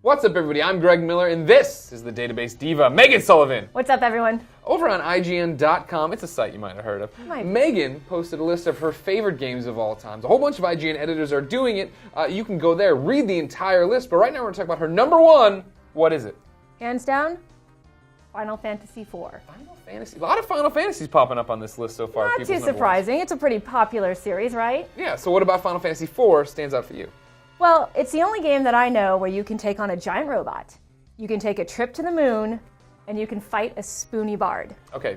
What's up, everybody? I'm Greg Miller, and this is the database diva, Meghan Sullivan. What's up, everyone? Over on IGN.com, it's a site you might have heard of, Meghan posted a list of her favorite games of all time. A whole bunch of IGN editors are doing it. You can go there, read the entire list, but right now we're going to talk about her number one. What is it? Hands down, Final Fantasy IV. Final Fantasy. A lot of Final Fantasies popping up on this list so far. Not too surprising. It's a pretty popular series, right? Yeah, so what about Final Fantasy IV stands out for you? Well, it's the only game that I know where you can take on a giant robot, you can take a trip to the moon, and you can fight a spoony bard. Okay,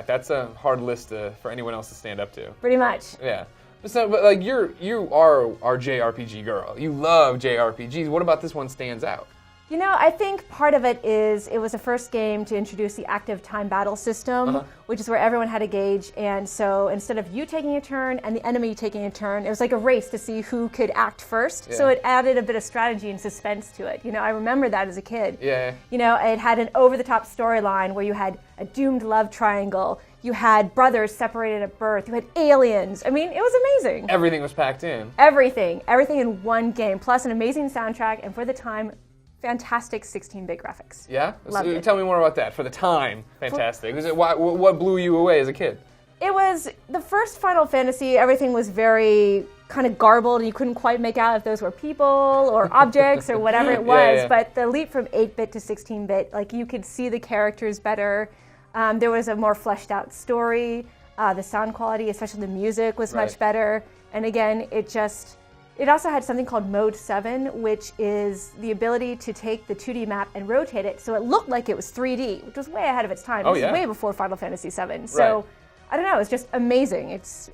that's a hard list for anyone else to stand up to. Pretty much. Yeah. So, but like you are our JRPG girl. You love JRPGs. What about this one stands out? You know, I think part of it is it was the first game to introduce the active time battle system, which is where everyone had a gauge. And so instead of you taking a turn and the enemy taking a turn, it was like a race to see who could act first. Yeah. So it added a bit of strategy and suspense to it. You know, I remember that as a kid. Yeah. You know, it had an over-the-top storyline where you had a doomed love triangle. You had brothers separated at birth. You had aliens. I mean, it was amazing. Everything was packed in. Everything in one game, plus an amazing soundtrack, and for the time, fantastic 16-bit graphics. Yeah? Loved it. Tell me more about that. For the time, fantastic. What blew you away as a kid? It was the first Final Fantasy. Everything was very kind of garbled, and you couldn't quite make out if those were people or objects or whatever it was. Yeah. But the leap from 8-bit to 16-bit, like you could see the characters better. There was a more fleshed out story. The sound quality, especially the music, was much better. And again, it also had something called Mode 7, which is the ability to take the 2D map and rotate it so it looked like it was 3D, which was way ahead of its time. This is way before Final Fantasy 7. So, I don't know, it's just amazing. It's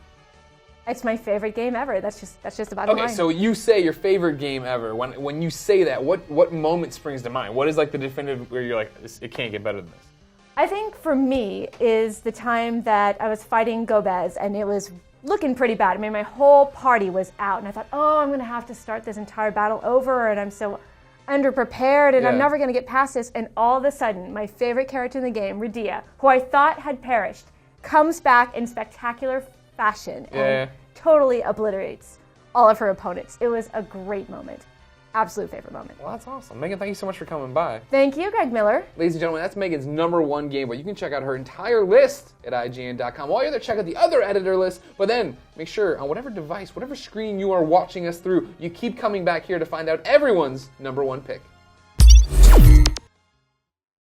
my favorite game ever. That's just about it. Okay, so you say your favorite game ever. When you say that, what moment springs to mind? What is like the definitive where you're like, it can't get better than this? I think for me is the time that I was fighting Gobez and it was looking pretty bad. I mean, my whole party was out, and I thought, I'm going to have to start this entire battle over, and I'm so underprepared, and I'm never going to get past this. And all of a sudden, my favorite character in the game, Radia, who I thought had perished, comes back in spectacular fashion and totally obliterates all of her opponents. It was a great moment. Absolute favorite moment. Well, that's awesome. Meghan, thank you so much for coming by. Thank you, Greg Miller. Ladies and gentlemen, that's Meghan's number one game, but you can check out her entire list at IGN.com. While you're there, check out the other editor list, but then make sure on whatever device, whatever screen you are watching us through, you keep coming back here to find out everyone's number one pick.